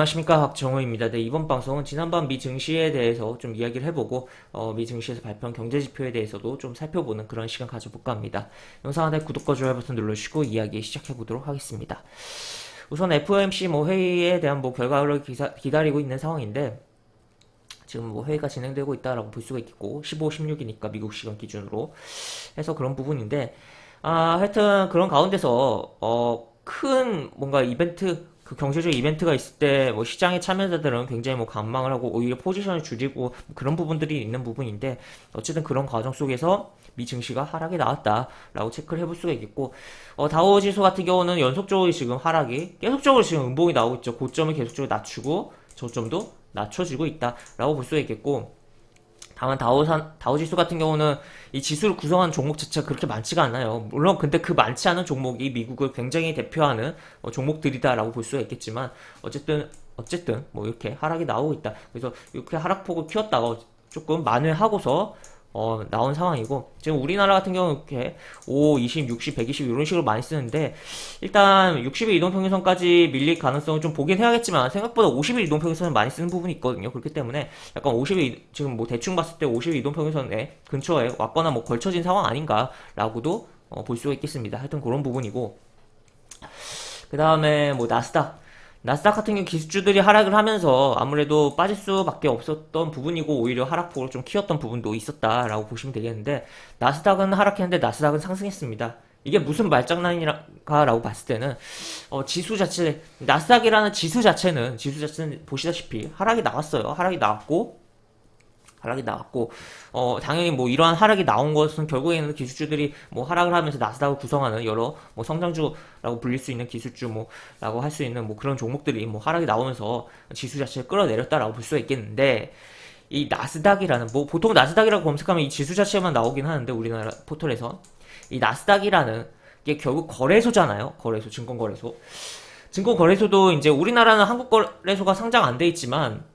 안녕하십니까, 박정호입니다. 네, 이번 방송은 지난번 미 증시에 대해서 좀 이야기를 해보고 미 증시에서 발표한 경제지표에 대해서도 좀 살펴보는 그런 시간 가져볼까 합니다. 영상 하단에 구독과 좋아요 버튼 눌러주시고 이야기 시작해보도록 하겠습니다. 우선 FOMC 회의에 대한 결과를 기다리고 있는 상황인데, 지금 회의가 진행되고 있다라고 볼 수가 있겠고 15, 16이니까 미국 시간 기준으로 해서 그런 부분인데, 하여튼 그런 가운데서 큰 뭔가 이벤트, 그 경제적 이벤트가 있을 때 시장의 참여자들은 굉장히 관망을 하고 오히려 포지션을 줄이고 그런 부분들이 있는 부분인데, 어쨌든 그런 과정 속에서 미 증시가 하락이 나왔다라고 체크를 해볼 수가 있겠고, 다우 지수 같은 경우는 연속적으로 지금 하락이 계속적으로 지금 음봉이 나오고 있죠. 고점을 계속적으로 낮추고 저점도 낮춰지고 있다라고 볼 수가 있겠고, 다만 다우 지수 같은 경우는 이 지수를 구성하는 종목 자체가 그렇게 많지가 않아요. 물론 근데 그 많지 않은 종목이 미국을 굉장히 대표하는 종목들이다라고 볼 수가 있겠지만, 어쨌든 이렇게 하락이 나오고 있다. 그래서 이렇게 하락폭을 키웠다가 조금 만회하고서 나온 상황이고, 지금 우리나라 같은 경우는 이렇게 5, 20, 60, 120 이런 식으로 많이 쓰는데, 일단 60일 이동평균선까지 밀릴 가능성을 좀 보긴 해야겠지만 생각보다 50일 이동평균선을 많이 쓰는 부분이 있거든요. 그렇기 때문에 약간 50일, 지금 대충 봤을 때 50일 이동평균선에 근처에 왔거나 걸쳐진 상황 아닌가라고도 볼 수가 있겠습니다. 하여튼 그런 부분이고, 그 다음에 나스닥 같은 경우 기술주들이 하락을 하면서 아무래도 빠질 수밖에 없었던 부분이고, 오히려 하락폭을 좀 키웠던 부분도 있었다라고 보시면 되겠는데, 나스닥은 하락했는데 나스닥은 상승했습니다. 이게 무슨 말장난인가라고 봤을 때는 나스닥이라는 지수 자체는 보시다시피 하락이 나왔고, 당연히 이러한 하락이 나온 것은 결국에는 기술주들이 하락을 하면서 나스닥을 구성하는 여러 성장주라고 불릴 수 있는 기술주라고 할 수 있는 그런 종목들이 하락이 나오면서 지수 자체를 끌어내렸다라고 볼 수가 있겠는데, 이 나스닥이라는, 보통 나스닥이라고 검색하면 이 지수 자체만 나오긴 하는데, 우리나라 포털에서 이 나스닥이라는 게 결국 거래소잖아요. 증권거래소. 증권거래소도 이제 우리나라는 한국거래소가 상장 안 돼 있지만,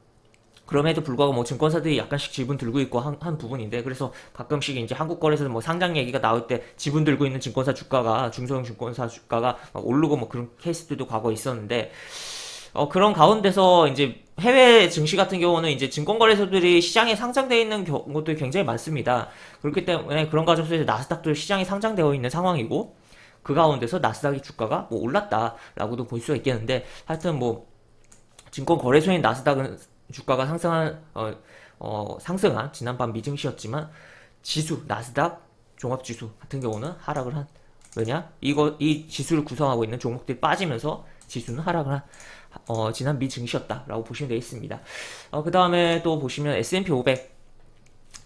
그럼에도 불구하고 증권사들이 약간씩 지분 들고 있고 한 부분인데, 그래서 가끔씩 이제 한국 거래소 상장 얘기가 나올 때 지분 들고 있는 증권사 주가가, 중소형 증권사 주가가 막 오르고 그런 케이스들도 과거에 있었는데, 그런 가운데서 이제 해외 증시 같은 경우는 이제 증권거래소들이 시장에 상장되어 있는 경우들이 굉장히 많습니다. 그렇기 때문에 그런 과정 속에서 나스닥도 시장에 상장되어 있는 상황이고, 그 가운데서 나스닥의 주가가 올랐다라고도 볼 수가 있겠는데, 하여튼 증권거래소인 나스닥은 주가가 상승한 지난밤 미증시였지만, 나스닥 종합지수 같은 경우는 하락을 한, 이 지수를 구성하고 있는 종목들이 빠지면서 지수는 하락을 한, 지난 미증시였다라고 보시면 되겠습니다. 그 다음에 또 보시면 S&P 500.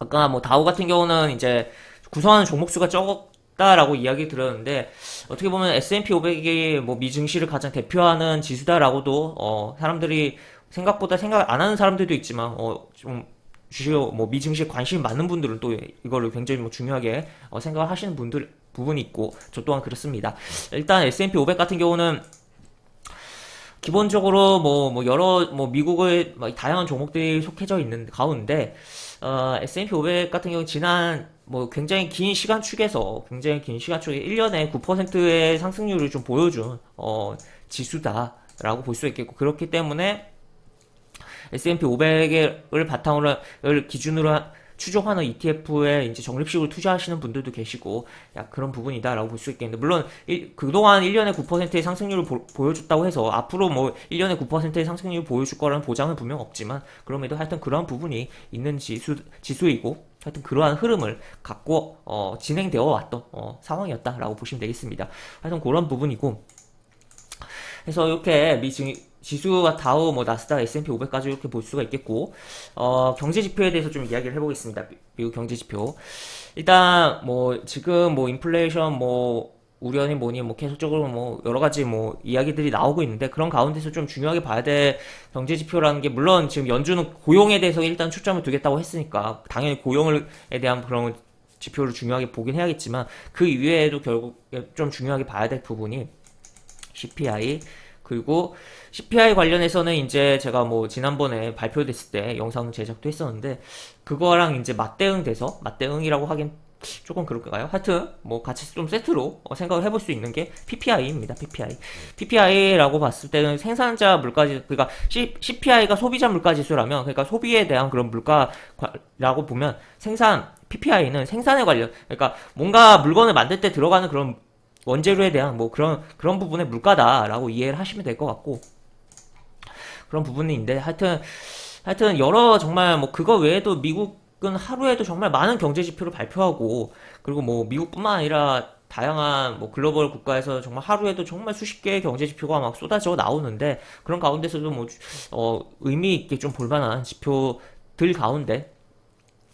아까 다우 같은 경우는 이제 구성하는 종목수가 적다라고 이야기 들었는데, 어떻게 보면 S&P 500이 미증시를 가장 대표하는 지수다라고도, 사람들이 생각보다 생각 안 하는 사람들도 있지만, 좀 주식 미증시에 관심이 많은 분들은 또 이거를 굉장히 중요하게 생각을 하시는 부분이 있고, 저 또한 그렇습니다. 일단 S&P 500 같은 경우는 기본적으로 여러 미국의 다양한 종목들이 속해져 있는 가운데, S&P 500 같은 경우 지난 굉장히 긴 시간축에서 1년에 9%의 상승률을 좀 보여준 지수다라고 볼 수 있겠고, 그렇기 때문에 S&P 500을 바탕으로 기준으로 추종하는 ETF에 이제 적립식으로 투자하시는 분들도 계시고, 그런 부분이다라고 볼 수 있겠는데, 물론 그동안 1년에 9%의 상승률을 보여줬다고 해서 앞으로 1년에 9%의 상승률을 보여줄 거라는 보장은 분명 없지만, 그럼에도 하여튼 그러한 부분이 있는 지수이고, 하여튼 그러한 흐름을 갖고 진행되어 왔던 상황이었다라고 보시면 되겠습니다. 하여튼 그런 부분이고, 그래서 이렇게 지수가 다우, 나스닥, S&P 500까지 이렇게 볼 수가 있겠고, 경제 지표에 대해서 좀 이야기를 해보겠습니다. 미국 경제 지표. 일단 지금 인플레이션 우려니 뭐니 계속적으로 여러 가지 이야기들이 나오고 있는데, 그런 가운데서 좀 중요하게 봐야 될 경제 지표라는 게, 물론 지금 연준은 고용에 대해서 일단 초점을 두겠다고 했으니까 당연히 고용에 대한 그런 지표를 중요하게 보긴 해야겠지만, 그 이외에도 결국 좀 중요하게 봐야 될 부분이 CPI, 그리고 CPI 관련해서는 이제 제가 지난번에 발표됐을 때 영상 제작도 했었는데, 그거랑 이제 맞대응이라고 하긴 조금 그럴까요? 하여튼 뭐 같이 좀 세트로 생각을 해볼 수 있는 게 PPI입니다. PPI. PPI라고 봤을 때는 생산자 물가지 그러니까 CPI가 소비자 물가지수라면 그러니까 소비에 대한 그런 물가라고 보면 생산 PPI는 생산에 관련 그러니까 뭔가 물건을 만들 때 들어가는 그런 원재료에 대한 뭐 그런 부분의 물가다라고 이해를 하시면 될 것 같고 그런 부분인데 하여튼 여러 정말 뭐 그거 외에도 미국은 하루에도 정말 많은 경제 지표를 발표하고 그리고 뭐 미국뿐만 아니라 다양한 뭐 글로벌 국가에서 정말 하루에도 정말 수십 개의 경제 지표가 막 쏟아져 나오는데 그런 가운데서도 뭐 의미 있게 좀 볼만한 지표들 가운데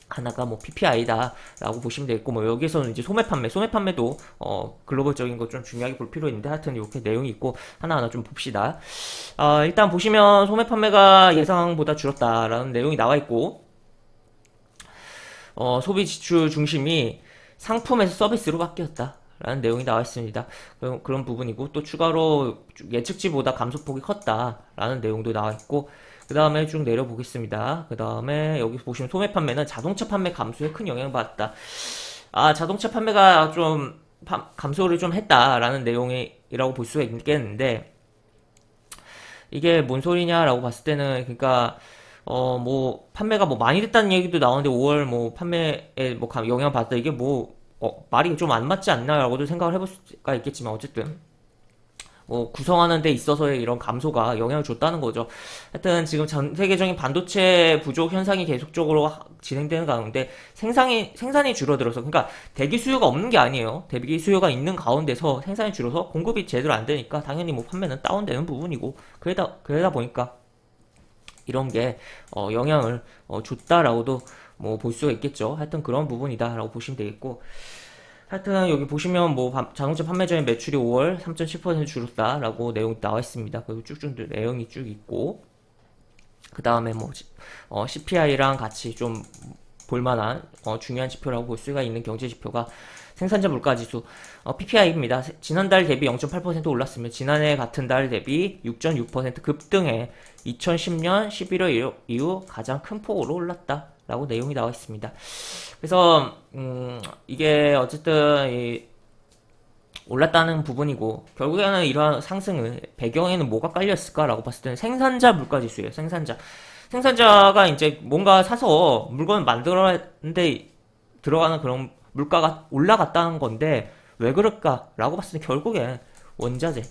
하나가 뭐 PPI다라고 보시면 되겠고 뭐 여기서는 이제 소매 판매도 글로벌적인 거 좀 중요하게 볼 필요 있는데 하여튼 이렇게 내용이 있고 하나하나 좀 봅시다. 일단 보시면 소매 판매가 예상보다 줄었다라는 내용이 나와 있고 소비 지출 중심이 상품에서 서비스로 바뀌었다. 라는 내용이 나와 있습니다. 그런 부분이고 또 추가로 예측치보다 감소폭이 컸다라는 내용도 나와 있고 그 다음에 쭉 내려보겠습니다. 그 다음에 여기 보시면 소매 판매는 자동차 판매 감소에 큰 영향을 받았다. 자동차 판매가 좀 감소를 좀 했다라는 내용이라고 볼 수가 있겠는데 이게 뭔 소리냐라고 봤을 때는 그러니까 뭐 판매가 뭐 많이 됐다는 얘기도 나오는데 5월 뭐 판매에 뭐 영향을 받았다 이게 뭐 말이 좀 안 맞지 않나라고도 생각을 해볼 수가 있겠지만 어쨌든 뭐 구성하는 데 있어서의 이런 감소가 영향을 줬다는 거죠. 하여튼 지금 전 세계적인 반도체 부족 현상이 계속적으로 진행되는 가운데 생산이 줄어들어서 그러니까 대기 수요가 없는 게 아니에요. 대기 수요가 있는 가운데서 생산이 줄어서 공급이 제대로 안 되니까 당연히 뭐 판매는 다운되는 부분이고 그러다 보니까 이런 게 영향을 줬다라고도 뭐 볼 수가 있겠죠. 하여튼 그런 부분이다라고 보시면 되겠고 하여튼 여기 보시면 뭐 자동차 판매자의 매출이 5월 3.7% 줄었다라고 내용이 나와 있습니다. 그리고 쭉쭉 내용이 쭉 있고 그 다음에 뭐 CPI랑 같이 좀 볼만한 중요한 지표라고 볼 수가 있는 경제 지표가 생산자 물가지수 PPI입니다. 지난달 대비 0.8% 올랐으며 지난해 같은 달 대비 6.6% 급등해 2010년 11월 이후 가장 큰 폭으로 올랐다. 라고 내용이 나와 있습니다. 그래서 이게 어쨌든 올랐다는 부분이고 결국에는 이러한 상승은 배경에는 뭐가 깔려 있을까라고 봤을 때는 생산자 물가지수예요. 생산자가 이제 뭔가 사서 물건을 만들었는데 들어가는 그런 물가가 올라갔다는 건데 왜 그럴까라고 봤을 때 결국에 원자재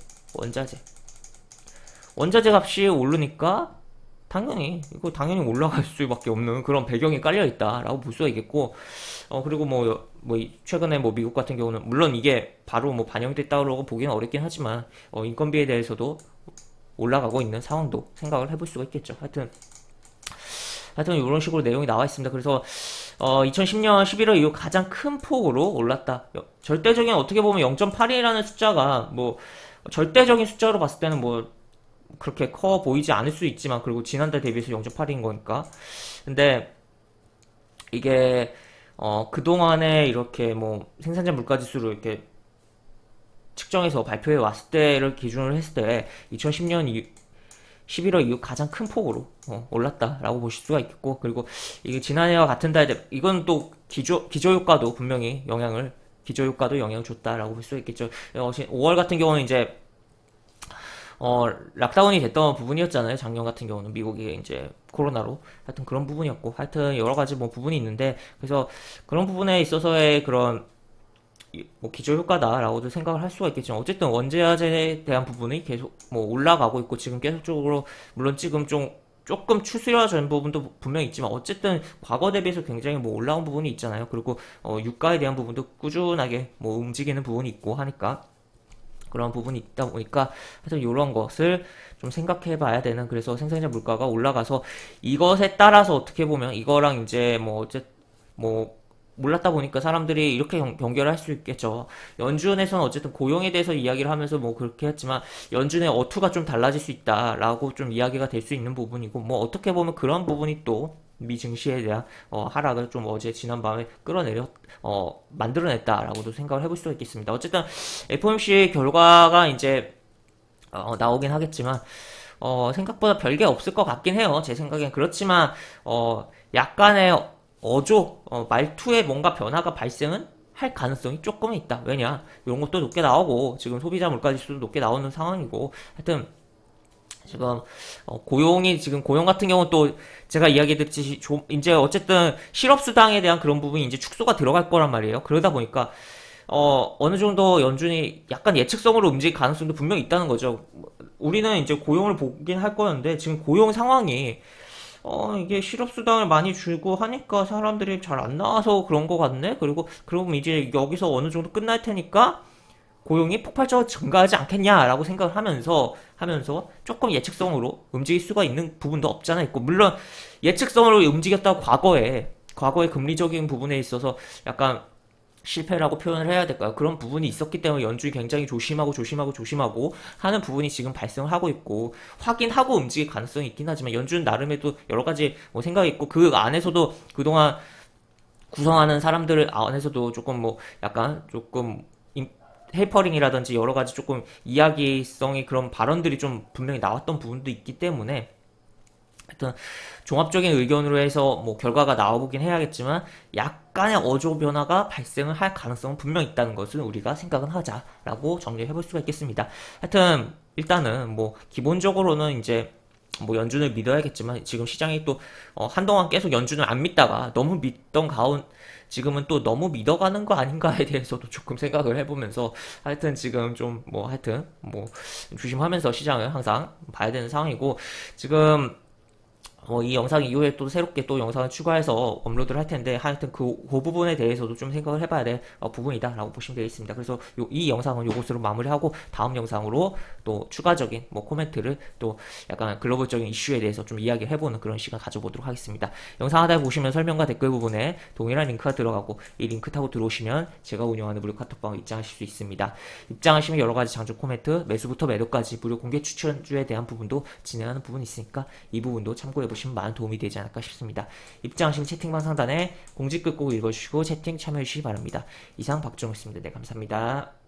값이 오르니까 당연히 올라갈 수밖에 없는 그런 배경이 깔려 있다라고 볼 수가 있겠고, 그리고 최근에 뭐 미국 같은 경우는, 물론 이게 바로 뭐 반영됐다고 보기는 어렵긴 하지만, 인건비에 대해서도 올라가고 있는 상황도 생각을 해볼 수가 있겠죠. 하여튼 이런 식으로 내용이 나와 있습니다. 그래서 2010년 11월 이후 가장 큰 폭으로 올랐다. 절대적인 어떻게 보면 0.8이라는 숫자가 뭐 절대적인 숫자로 봤을 때는 뭐 그렇게 커 보이지 않을 수 있지만 그리고 지난달 대비해서 0.8인 거니까 근데 이게 그동안에 이렇게 뭐 생산자 물가지수를 이렇게 측정해서 발표해 왔을 때를 기준으로 했을 때 2010년 11월 이후 가장 큰 폭으로 올랐다라고 보실 수가 있겠고 그리고 이게 지난해와 같은 달 이건 또 기저효과도 분명히 영향을 줬다라고 볼 수가 있겠죠. 5월 같은 경우는 이제 락다운이 됐던 부분이었잖아요. 작년 같은 경우는 미국이 이제 코로나로 하여튼 그런 부분이었고 하여튼 여러 가지 뭐 부분이 있는데 그래서 그런 부분에 있어서의 그런 뭐 기저효과다라고도 생각을 할 수가 있겠지만 어쨌든 원자재에 대한 부분이 계속 뭐 올라가고 있고 지금 계속적으로 물론 지금 조금 추스려진 부분도 분명히 있지만 어쨌든 과거 대비해서 굉장히 뭐 올라온 부분이 있잖아요. 그리고 유가에 대한 부분도 꾸준하게 뭐 움직이는 부분이 있고 하니까 그런 부분이 있다 보니까 하여튼 이런 것을 좀 생각해 봐야 되는 그래서 생산자 물가가 올라가서 이것에 따라서 어떻게 보면 이거랑 이제 뭐 몰랐다 보니까 사람들이 이렇게 경계를 할 수 있겠죠. 연준에서는 어쨌든 고용에 대해서 이야기를 하면서 뭐 그렇게 했지만 연준의 어투가 좀 달라질 수 있다라고 좀 이야기가 될 수 있는 부분이고 뭐 어떻게 보면 그런 부분이 또 미 증시에 대한 하락을 좀 어제 지난밤에 만들어냈다라고도 생각을 해볼 수가 있겠습니다. 어쨌든 FOMC 결과가 이제 나오긴 하겠지만 생각보다 별게 없을 것 같긴 해요. 제 생각엔 그렇지만 약간의 말투에 뭔가 변화가 발생은 할 가능성이 조금은 있다. 왜냐? 이런 것도 높게 나오고, 지금 소비자 물가지수도 높게 나오는 상황이고, 하여튼, 지금 고용이 지금 고용 같은 경우는 또 제가 이야기했듯이 이제 어쨌든 실업수당에 대한 그런 부분이 이제 축소가 들어갈 거란 말이에요. 그러다 보니까 어느 정도 연준이 약간 예측성으로 움직일 가능성도 분명히 있다는 거죠. 우리는 이제 고용을 보긴 할 거였는데 지금 고용 상황이 이게 실업수당을 많이 주고 하니까 사람들이 잘 안 나와서 그런 거 같네? 그리고, 그럼 이제 여기서 어느 정도 끝날 테니까 고용이 폭발적으로 증가하지 않겠냐라고 생각을 하면서 조금 예측성으로 움직일 수가 있는 부분도 없잖아 있고, 물론 예측성으로 움직였다고 과거의 금리적인 부분에 있어서 약간 실패라고 표현을 해야 될까요? 그런 부분이 있었기 때문에 연준이 굉장히 조심하고 하는 부분이 지금 발생을 하고 있고, 확인하고 움직일 가능성이 있긴 하지만 연준 나름에도 여러 가지 뭐 생각이 있고, 그 안에서도 그동안 구성하는 사람들 안에서도 조금 뭐 약간 조금 헤이퍼링이라든지 여러 가지 조금 이야기성의 그런 발언들이 좀 분명히 나왔던 부분도 있기 때문에, 하여튼 종합적인 의견으로 해서 뭐 결과가 나오긴 해야겠지만 약간의 어조 변화가 발생을 할 가능성은 분명히 있다는 것을 우리가 생각은 하자라고 정리해 볼 수가 있겠습니다. 하여튼 일단은 뭐 기본적으로는 이제 뭐 연준을 믿어야겠지만, 지금 시장이 또 한동안 계속 연준을 안 믿다가 너무 믿던 지금은 또 너무 믿어가는 거 아닌가에 대해서도 조금 생각을 해보면서, 하여튼 지금 좀 뭐 하여튼 뭐 조심하면서 시장을 항상 봐야 되는 상황이고, 지금 이 영상 이후에 또 새롭게 또 영상을 추가해서 업로드를 할 텐데, 하여튼 그 부분에 대해서도 좀 생각을 해봐야 될 부분이다라고 보시면 되겠습니다. 그래서 이 영상은 요것으로 마무리하고 다음 영상으로 또 추가적인 뭐 코멘트를 또 약간 글로벌적인 이슈에 대해서 좀 이야기를 해보는 그런 시간 가져보도록 하겠습니다. 영상 하단에 보시면 설명과 댓글 부분에 동일한 링크가 들어가고, 이 링크 타고 들어오시면 제가 운영하는 무료 카톡방을 입장하실 수 있습니다. 입장하시면 여러 가지 장중 코멘트, 매수부터 매도까지 무료 공개 추천주에 대한 부분도 진행하는 부분이 있으니까 이 부분도 참고해 보시면 많은 도움이 되지 않을까 싶습니다. 입장하시면 채팅방 상단에 공지 끄고 읽어주시고 채팅 참여해주시기 바랍니다. 이상 박종호였습니다. 네, 감사합니다.